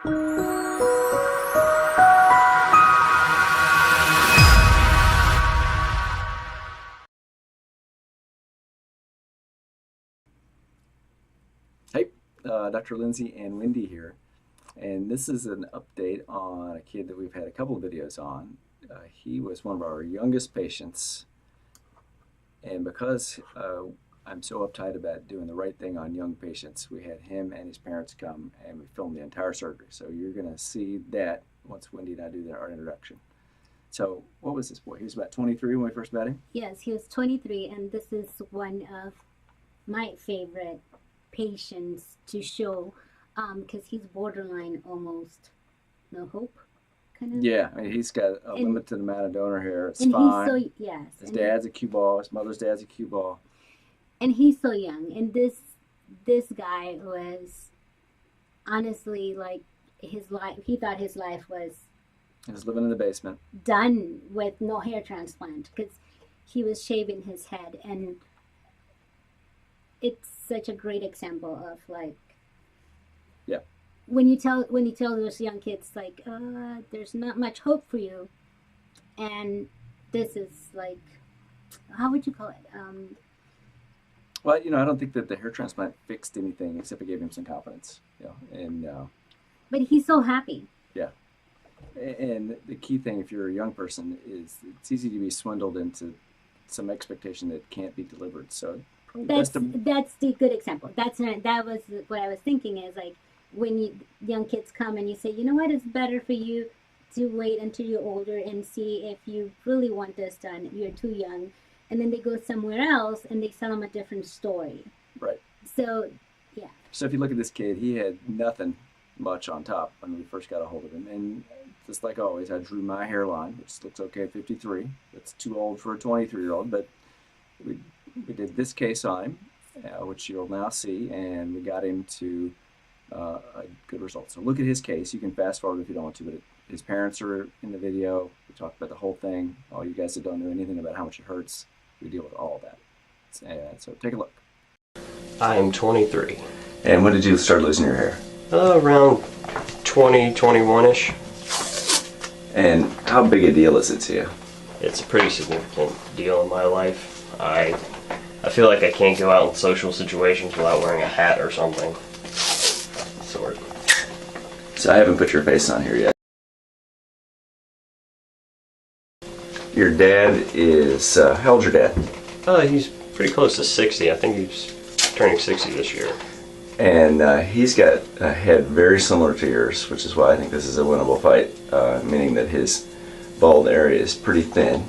Hey, Dr. Lindsey and Wendy here, and this is an update on a kid that we've had a couple of videos on. He was one of our youngest patients, and because I'm so uptight about doing the right thing on young patients, we had him and his parents come and we filmed the entire surgery. So you're going to see that once Wendy and I do our introduction. So what was this boy? He was about 23 when we first met him? Yes, he was 23, and this is one of my favorite patients to show because he's borderline almost no hope kind of. Yeah, I mean, he's got a limited amount of donor hair. It's and fine. He's so, yes, his dad's a cue ball. His mother's dad's a cue ball. And he's so young. And this guy was honestly like his life. He thought his life was. He was living in the basement. Done with no hair transplant because he was shaving his head, and it's such a great example of like. Yeah. When you tell those young kids like there's not much hope for you, and this is like, how would you call it? Well, you know, I don't think that the hair transplant fixed anything except it gave him some confidence. You know, and but he's so happy. Yeah. And the key thing, if you're a young person, is it's easy to be swindled into some expectation that can't be delivered. So that's the good example. That was what I was thinking is like when young kids come and you say, you know what, it's better for you to wait until you're older and see if you really want this done. You're too young, and then they go somewhere else and they sell them a different story. Right. So yeah. So if you look at this kid, he had nothing much on top when we first got a hold of him, and just like always, I drew my hairline, which looks okay at 53. That's too old for a 23-year-old, but we did this case on him, which you'll now see, and we got him to a good result. So look at his case. You can fast forward if you don't want to, but his parents are in the video. We talked about the whole thing. All you guys that don't know anything about how much it hurts, we deal with all of that. So take a look. I am 23. And when did you start losing your hair? Around 20, 21-ish. And how big a deal is it to you? It's a pretty significant deal in my life. I feel like I can't go out in social situations without wearing a hat or something. Sort. So I haven't put your face on here yet. Your dad is, how old's your dad? He's pretty close to 60. I think he's turning 60 this year. And he's got a head very similar to yours, which is why I think this is a winnable fight, meaning that his bald area is pretty thin.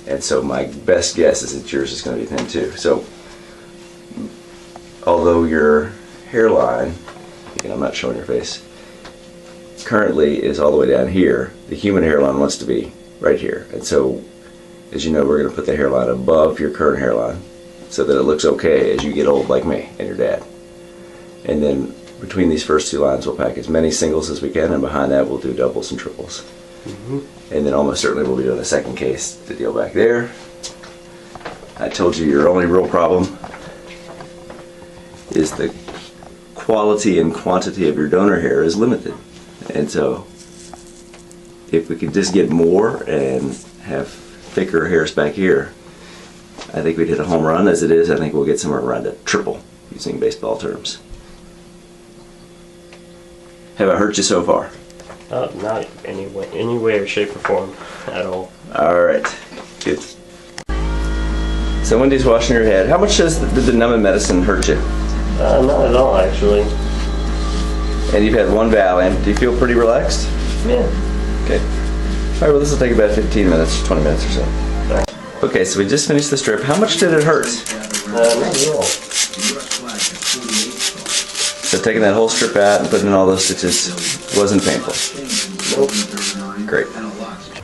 And so my best guess is that yours is going to be thin too. So although your hairline, again, I'm not showing your face, currently is all the way down here, the human hairline wants to be right here. And so, as you know, we're going to put the hairline above your current hairline so that it looks okay as you get old like me and your dad. And then between these first two lines we'll pack as many singles as we can, and behind that we'll do doubles and triples. Mm-hmm. And then almost certainly we'll be doing a second case to deal back there. I told you your only real problem is the quality and quantity of your donor hair is limited. And so if we could just get more and have thicker hairs back here, I think we'd hit a home run. As it is, I think we'll get somewhere around a triple, using baseball terms. Have I hurt you so far? Not any way or shape or form at all. Alright, good. So Wendy's washing your head. How much did the numbing medicine hurt you? Not at all, actually. And you've had one Valium. Do you feel pretty relaxed? Yeah. Okay. Alright, well this will take about 15 minutes, 20 minutes or so. Right. Okay, so we just finished the strip. How much did it hurt? Not at all. So taking that whole strip out and putting in all those stitches wasn't painful? Nope. Great.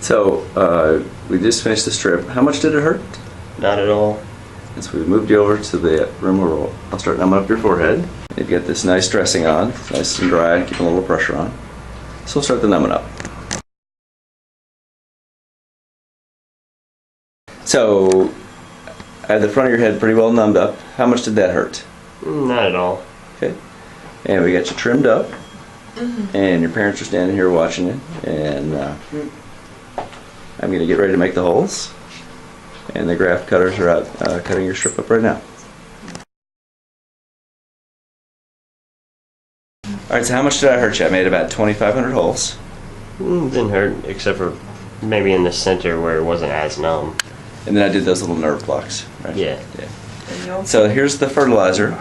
So we just finished the strip. How much did it hurt? Not at all. And so we moved you over to the room where I'll start numbing up your forehead. You've got this nice dressing on. It's nice and dry, keeping a little pressure on. So we'll start the numbing up. So I had the front of your head pretty well numbed up. How much did that hurt? Not at all. Okay. And we got you trimmed up. and your parents are standing here watching it, and I'm going to get ready to make the holes, and the graph cutters are out cutting your strip up right now. Alright, so how much did I hurt you? I made about 2,500 holes. Didn't hurt, except for maybe in the center where it wasn't as numb. And then I did those little nerve blocks, right? Yeah. So here's the fertilizer.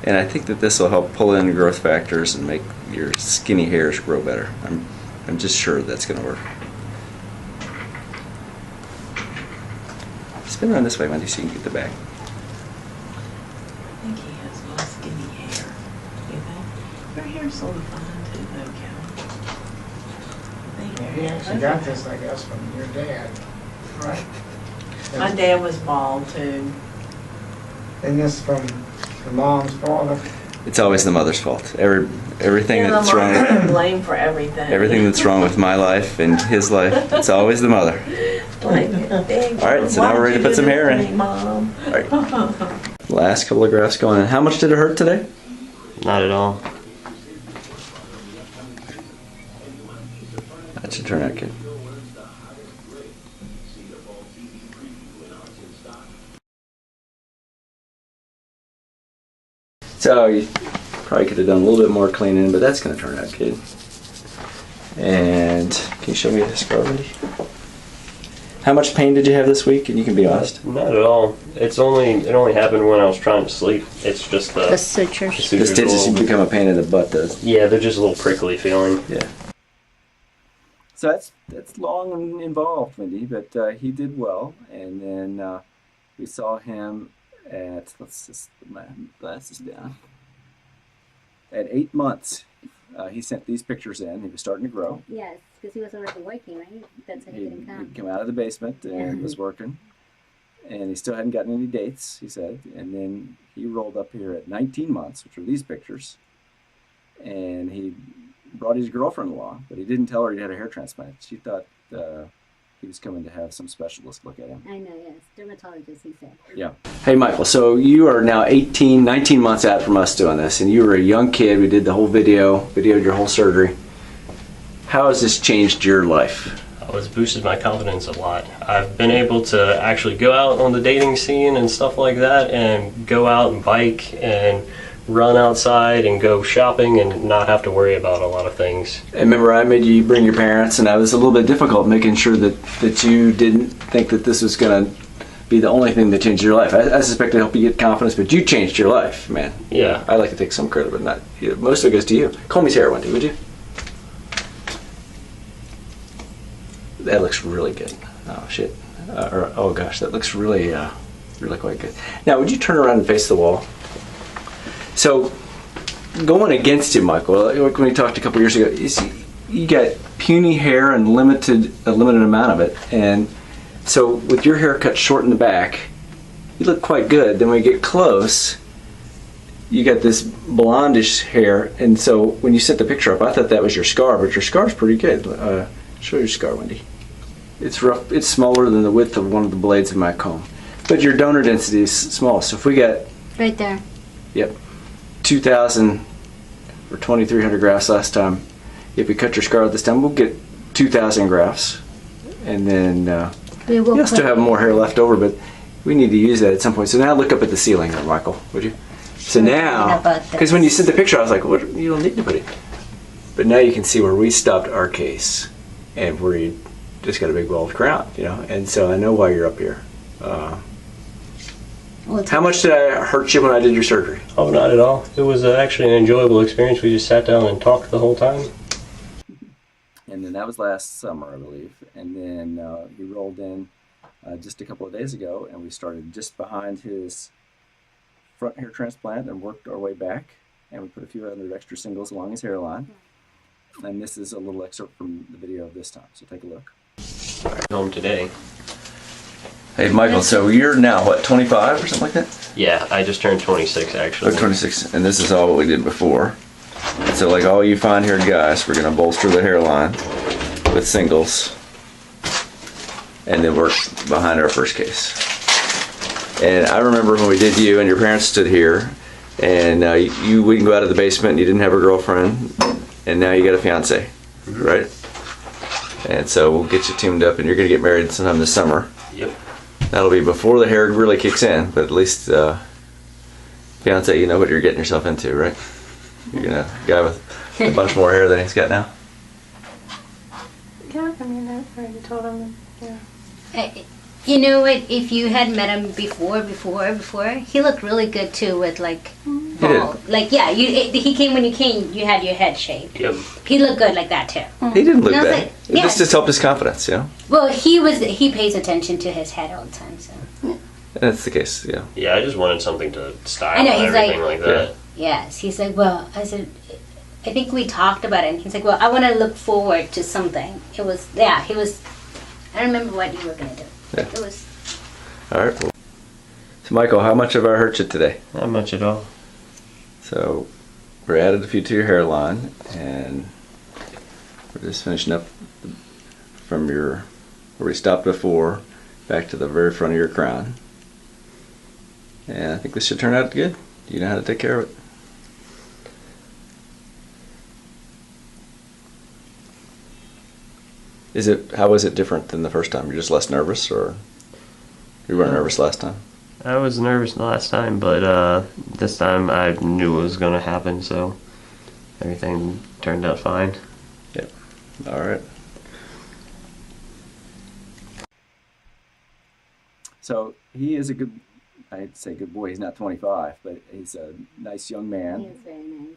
And I think that this will help pull in growth factors and make your skinny hairs grow better. I'm just sure that's going to work. Spin around this way, Wendy, so you can get the bag. I think he has a lot of skinny hair. You think? Your hair's so fine too, though, Cal. You actually got this, I guess, from your dad, right? My dad was bald too. And this from the mom's father. It's always the mother's fault. Everything Yeah, that's the wrong. mom is blamed for everything. Everything that's wrong with my life and his life, it's always the mother. Like, dang, All right, so now we're ready to put some hair in. Mom. All right. Last couple of grafts going in. How much did it hurt today? Not at all. That should turn out good. So you probably could have done a little bit more cleaning, but that's going to turn out good. And can you show me the scar, Lindsey? How much pain did you have this week? And you can be honest. Not at all. It only happened when I was trying to sleep. It's just The sutures. The stitches become a pain in the butt, does. Yeah, they're just a little prickly feeling. Yeah. So that's long and involved, Lindsey, but he did well. And then we saw him at, let's just put my glasses down. At 8 months, he sent these pictures in. He was starting to grow. Yes, because he was already working, right? That's how he didn't come. He'd come out of the basement and was working. And he still hadn't gotten any dates, he said. And then he rolled up here at 19 months, which are these pictures. And he brought his girlfriend along, but he didn't tell her he had a hair transplant. She thought he was coming to have some specialist look at him. I know, yes. Dermatologist, he said. Yeah. Hey, Michael, so you are now 19 months out from us doing this, and you were a young kid. We did the whole videoed your whole surgery. How has this changed your life? It's boosted my confidence a lot. I've been able to actually go out on the dating scene and stuff like that, and go out and bike and run outside and go shopping and not have to worry about a lot of things. And remember, I made you bring your parents, and that was a little bit difficult making sure that you didn't think that this was going to be the only thing that changed your life. I suspect it helped you get confidence, but you changed your life, man. Yeah. I like to take some credit, but not you. Most of it goes to you. Comb his hair one day, would you? That looks really good. Oh, shit. Oh, gosh, that looks really quite good. Now, would you turn around and face the wall? So, going against him, Michael, like when we talked a couple years ago, you got puny hair and a limited amount of it, and so with your hair cut short in the back, you look quite good. Then when you get close, you got this blondish hair, and so when you set the picture up, I thought that was your scar, but your scar's pretty good. Show your scar, Wendy. It's rough. It's smaller than the width of one of the blades of my comb, but your donor density is small. So if we got Right there. Yep. 2,000 or 2,300 grafts last time. If we cut your scar this time, we'll get 2,000 grafts. And then you'll still have more hair left over, but we need to use that at some point. So now look up at the ceiling there, Michael, would you? So now, because when you sent the picture, I was like, what? You don't need to put it. But now you can see where we stopped our case and where you just got a big bald crown, you know. And so I know why you're up here. How much did I hurt you when I did your surgery? Oh, not at all. It was actually an enjoyable experience. We just sat down and talked the whole time. And then that was last summer, I believe. And then he rolled in just a couple of days ago, and we started just behind his front hair transplant and worked our way back. And we put a few other extra singles along his hairline. And this is a little excerpt from the video of this time, so take a look. Home today. Hey, Michael, so you're now, what, 25 or something like that? Yeah, I just turned 26 actually. Oh, 26, and this is all what we did before. And so like all you fine-haired guys, we're going to bolster the hairline with singles and then work behind our first case. And I remember when we did you and your parents stood here, And you wouldn't go out of the basement, and you didn't have a girlfriend, and now you got a fiance, right? And so we'll get you tuned up, and you're going to get married sometime this summer. Yep. That'll be before the hair really kicks in, but at least fiance, you know what you're getting yourself into, right? You're going to guy with a bunch more hair than he's got now. Yeah, I mean, I already told him, yeah. You know what? If you had met him before, he looked really good too with like bald. Like yeah, he came when you came. You had your head shaved. Yep. He looked good like that too. He didn't look And I was bad. like, yeah. This just helped his confidence, you know? Well, he pays attention to his head all the time. So That's the case, yeah. Yeah, I just wanted something to style I know, and he's everything like- like that. yes, he's like, well, I said, I think we talked about it. And he's like, well, I want to look forward to something. It was he was. I don't remember what you were gonna do. Yeah. It was. All right. Well, so, Michael, how much have I hurt you today? Not much at all. So, we added a few to your hairline, and we're just finishing up from where we stopped before, back to the very front of your crown. And I think this should turn out good. You know how to take care of it. How was it different than the first time? You're just less nervous, or you weren't nervous last time? I was nervous last time, but this time I knew it was going to happen, so everything turned out fine. Yep. All right. So he is a good, I'd say good boy. He's not 25, but he's a nice young man. He was very nice.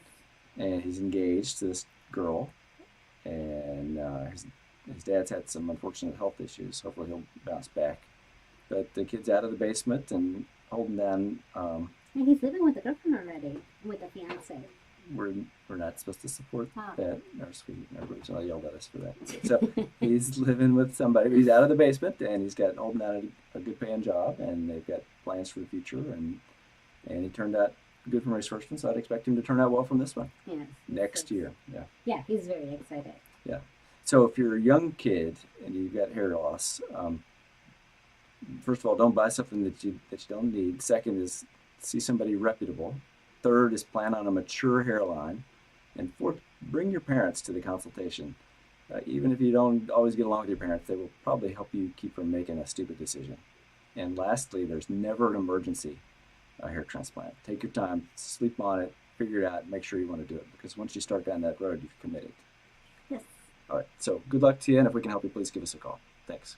And he's engaged to this girl. And his dad's had some unfortunate health issues. Hopefully he'll bounce back. But the kid's out of the basement and holding down. And he's living with a girlfriend already, with a fiance. We're not supposed to support Oh. that. Our sweet originally yelled at us for that. So he's living with somebody. He's out of the basement and he's got holding down a good paying job, and they've got plans for the future. And he turned out good from his first one, so I'd expect him to turn out well from this one Yes. next year. Yeah. Yeah, he's very excited. Yeah. So if you're a young kid and you've got hair loss, first of all, don't buy something that you don't need. Second is see somebody reputable. Third is plan on a mature hairline. And fourth, bring your parents to the consultation. Even if you don't always get along with your parents, they will probably help you keep from making a stupid decision. And lastly, there's never an emergency hair transplant. Take your time, sleep on it, figure it out, make sure you want to do it. Because once you start down that road, you've committed. Yes. All right, so good luck to you, and if we can help you, please give us a call. Thanks.